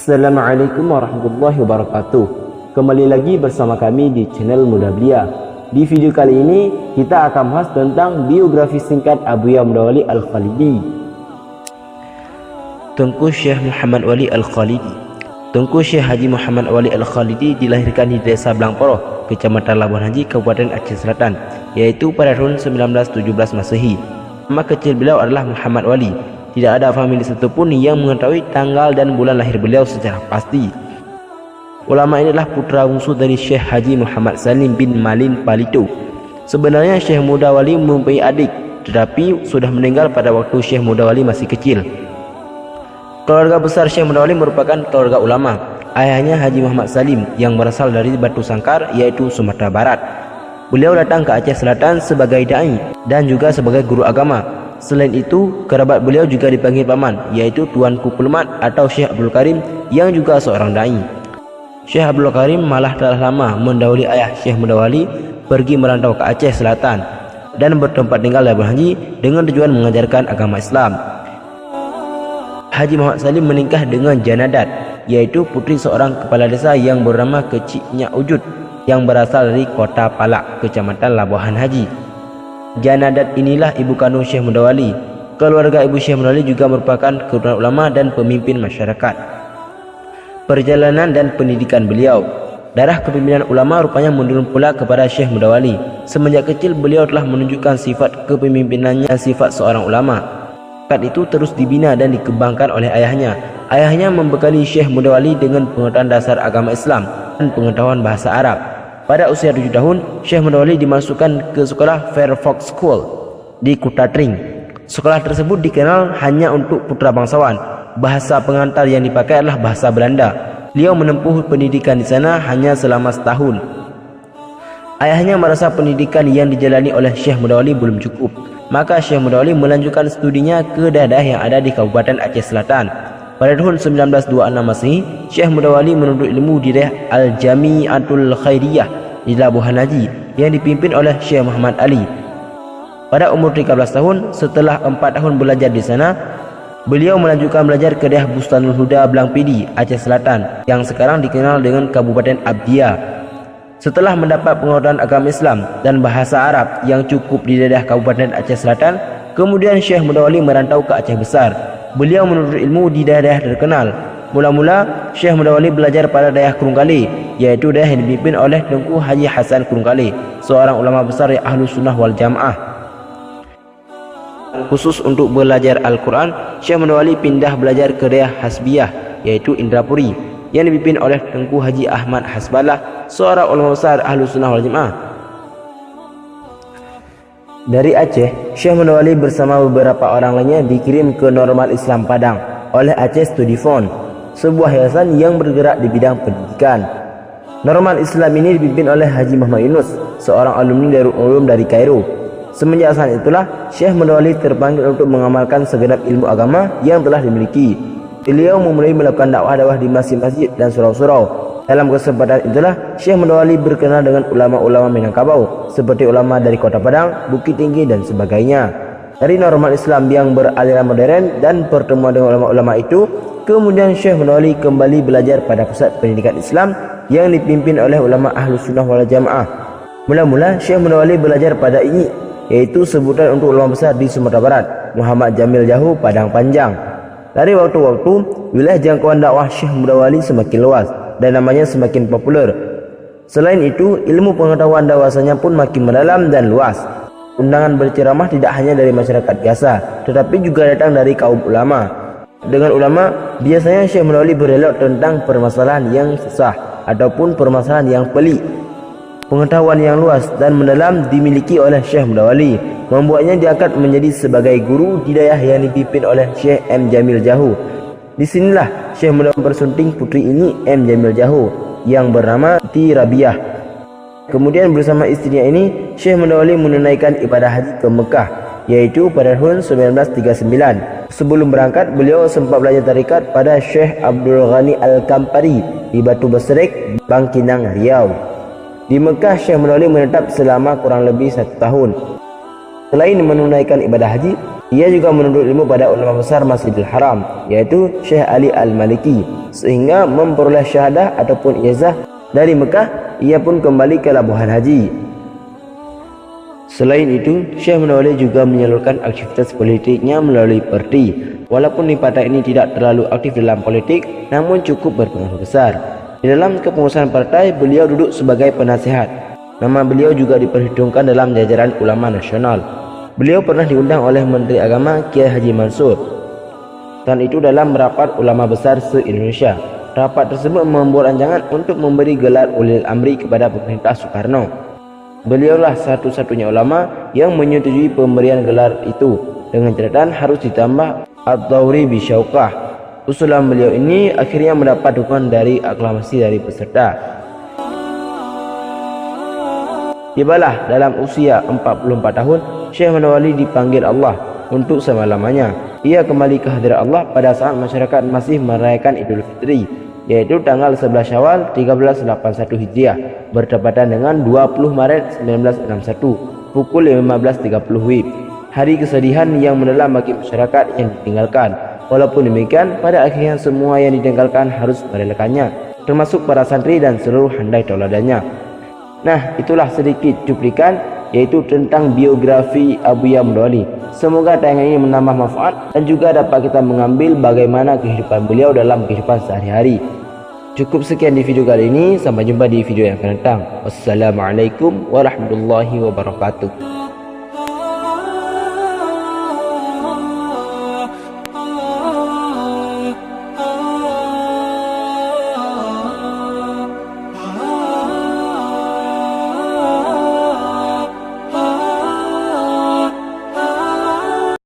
Assalamualaikum warahmatullahi wabarakatuh. Kembali lagi bersama kami di channel Muda Belia. Di video kali ini kita akan bahas tentang biografi singkat Abuya Mudawali Al-Khalidi. Tunku Syekh Muhammad Wali Al-Khalidi. Tunku Syekh Haji Muhammad Wali Al-Khalidi dilahirkan di Desa Blangporoh, Kecamatan Labuan Haji, Kabupaten Aceh Selatan, yaitu pada tahun 1917 Masehi. Nama kecil beliau adalah Muhammad Wali. Tidak ada famili satupun yang mengetahui tanggal dan bulan lahir beliau secara pasti. Ulama ini adalah putra bungsu dari Syekh Haji Muhammad Salim bin Malin Palito. Sebenarnya Syekh Mudawali mempunyai adik, tetapi sudah meninggal pada waktu Syekh Mudawali masih kecil. Keluarga besar Syekh Mudawali merupakan keluarga ulama. Ayahnya Haji Muhammad Salim yang berasal dari Batu Sangkar, yaitu Sumatera Barat. Beliau datang ke Aceh Selatan sebagai dai dan juga sebagai guru agama. Selain itu, kerabat beliau juga dipanggil paman, yaitu Tuanku Pulmat atau Syekh Abdul Karim yang juga seorang dai. Syekh Abdul Karim malah telah lama mendahului ayah Syekh Mudawali pergi merantau ke Aceh Selatan dan bertempat tinggal di Labuan Haji dengan tujuan mengajarkan agama Islam. Haji Muhammad Salim menikah dengan Janadat, yaitu putri seorang kepala desa yang bernama Kecik Nyak Ujud yang berasal dari Kota Palak, Kecamatan Labuan Haji. Janadat inilah ibu kandung Syekh Mudawali. Keluarga ibu Syekh Mudawali juga merupakan keturunan ulama dan pemimpin masyarakat. Perjalanan dan pendidikan beliau. Darah kepemimpinan ulama rupanya menurun pula kepada Syekh Mudawali. Semenjak kecil beliau telah menunjukkan sifat kepemimpinannya dan sifat seorang ulama. Bakat itu terus dibina dan dikembangkan oleh ayahnya. Ayahnya membekali Syekh Mudawali dengan pengetahuan dasar agama Islam dan pengetahuan bahasa Arab. Pada usia 7 tahun, Syekh Mudawali dimasukkan ke sekolah Fairfox School di Kutatring. Sekolah tersebut dikenal hanya untuk putra bangsawan. Bahasa pengantar yang dipakai adalah bahasa Belanda. Beliau menempuh pendidikan di sana hanya selama setahun. Ayahnya merasa pendidikan yang dijalani oleh Syekh Mudawali belum cukup. Maka Syekh Mudawali melanjutkan studinya ke daerah yang ada di Kabupaten Aceh Selatan. Pada tahun 1926 Masehi, Syekh Mudawali menuntut ilmu di daerah Al-Jami'atul Khairiyah di Labuan Haji yang dipimpin oleh Syekh Muhammad Ali. Pada umur 13 tahun, setelah 4 tahun belajar di sana, beliau melanjutkan belajar ke daerah Bustanul Huda Blangpidi, Aceh Selatan, yang sekarang dikenal dengan Kabupaten Abdia. Setelah mendapat pengetahuan agama Islam dan bahasa Arab yang cukup di daerah Kabupaten Aceh Selatan, kemudian Syekh Mudawali merantau ke Aceh Besar. Beliau menuntut ilmu di daerah terkenal. Mula-mula Syekh Mudawali belajar pada daerah Kurungkali, yaitu daerah yang dipimpin oleh Tunku Haji Hasan Kurungkali, seorang ulama besar yang Ahlus Sunnah wal Jamaah. Khusus untuk belajar Al-Quran, Syekh Mudawali pindah belajar ke daerah Hasbiyah, yaitu Indrapuri, yang dipimpin oleh Tunku Haji Ahmad Hasballah, seorang ulama besar Ahlus Sunnah wal Jamaah. Dari Aceh, Syekh Mudawali bersama beberapa orang lainnya dikirim ke Normal Islam Padang oleh Aceh Study Fund, sebuah yayasan yang bergerak di bidang pendidikan. Normal Islam ini dipimpin oleh Haji Muhammad Yunus, seorang alumni Darul Ulum dari Kairo. Semenjak saat itulah Syekh Mudawali terpanggil untuk mengamalkan segenap ilmu agama yang telah dimiliki. Beliau memulai melakukan dakwah di masjid-masjid dan surau-surau. Dalam kesempatan itulah Syekh Mudawali berkenal dengan ulama-ulama Minangkabau seperti ulama dari Kota Padang, Bukit Tinggi dan sebagainya. Dari Normal Islam yang beraliran modern dan pertemuan dengan ulama-ulama itu, kemudian Syekh Mudawali kembali belajar pada pusat pendidikan Islam yang dipimpin oleh ulama Ahlus Sunnah wal Jamaah. Mula-mula Syekh Mudawali belajar pada INYI, yaitu sebutan untuk ulama besar di Sumatera Barat, Muhammad Jamil Jahu Padang Panjang. Dari waktu-waktu, wilayah jangkauan dakwah Syekh Mudawali semakin luas dan namanya semakin populer. Selain itu, ilmu pengetahuan dakwahnya pun makin mendalam dan luas. Undangan berceramah tidak hanya dari masyarakat biasa, tetapi juga datang dari kaum ulama. Dengan ulama, biasanya Syekh Mudawali berdialog tentang permasalahan yang susah ataupun permasalahan yang pelik. Pengetahuan yang luas dan mendalam dimiliki oleh Syekh Mudawali, membuatnya diangkat menjadi sebagai guru di daerah yang dipimpin oleh Syekh M. Jamil Jahu. Di sinilah Syekh Mudawali bersunting putri ini M. Jamil Jahu yang bernama Ti Rabiah. Kemudian bersama istrinya ini, Syekh Mudawali menunaikan ibadah haji ke Mekah, yaitu pada tahun 1939. Sebelum berangkat, beliau sempat belajar tarikat pada Syekh Abdul Ghani Al-Kampari di Batu Besrek, Bangkinang, Riau. Di Mekah, Syekh Mudawali menetap selama kurang lebih 1 tahun. Selain menunaikan ibadah haji, Ia juga menuntut ilmu pada ulama besar Masjidil Haram, yaitu Syekh Ali Al-Maliki, sehingga memperoleh syahadah ataupun ijazah dari Mekah. Ia pun kembali ke Labuhan Haji. Selain itu, Syekh Munawwali juga menyalurkan aktivitas politiknya melalui parti. Walaupun di partai ini tidak terlalu aktif dalam politik, namun cukup berpengaruh besar. Di dalam kepengurusan partai, beliau duduk sebagai penasihat. Nama beliau juga diperhitungkan dalam jajaran ulama nasional. Beliau pernah diundang oleh Menteri Agama Kiai Haji Mansur, dan itu dalam rapat ulama besar se-Indonesia. Rapat tersebut membuat rancangan untuk memberi gelar Ulil Amri kepada pemerintah Soekarno. Beliaulah satu-satunya ulama yang menyetujui pemberian gelar itu, dengan catatan harus ditambah Ad-Dawri Bisyaukah. Usulan beliau ini akhirnya mendapat dukungan dari aklamasi dari peserta. Tibalah dalam usia 44 tahun, Syekh Munawwali dipanggil Allah untuk selama-lamanya. Ia kembali ke hadirat Allah pada saat masyarakat masih merayakan Idul Fitri, yaitu tanggal 11 Syawal 1381 Hijriah, bertepatan dengan 20 Maret 1961, pukul 15.30 WIB. Hari kesedihan yang mendalam bagi masyarakat yang ditinggalkan. Walaupun demikian, pada akhirnya semua yang ditinggalkan harus merelakannya, termasuk para santri dan seluruh handai tauladannya. Nah, itulah sedikit cuplikan, yaitu tentang biografi Abuya Munawwali. Semoga tayangan ini menambah manfaat dan juga dapat kita mengambil bagaimana kehidupan beliau dalam kehidupan sehari-hari. Cukup sekian di video kali ini, sampai jumpa di video yang akan datang. Wassalamualaikum warahmatullahi wabarakatuh.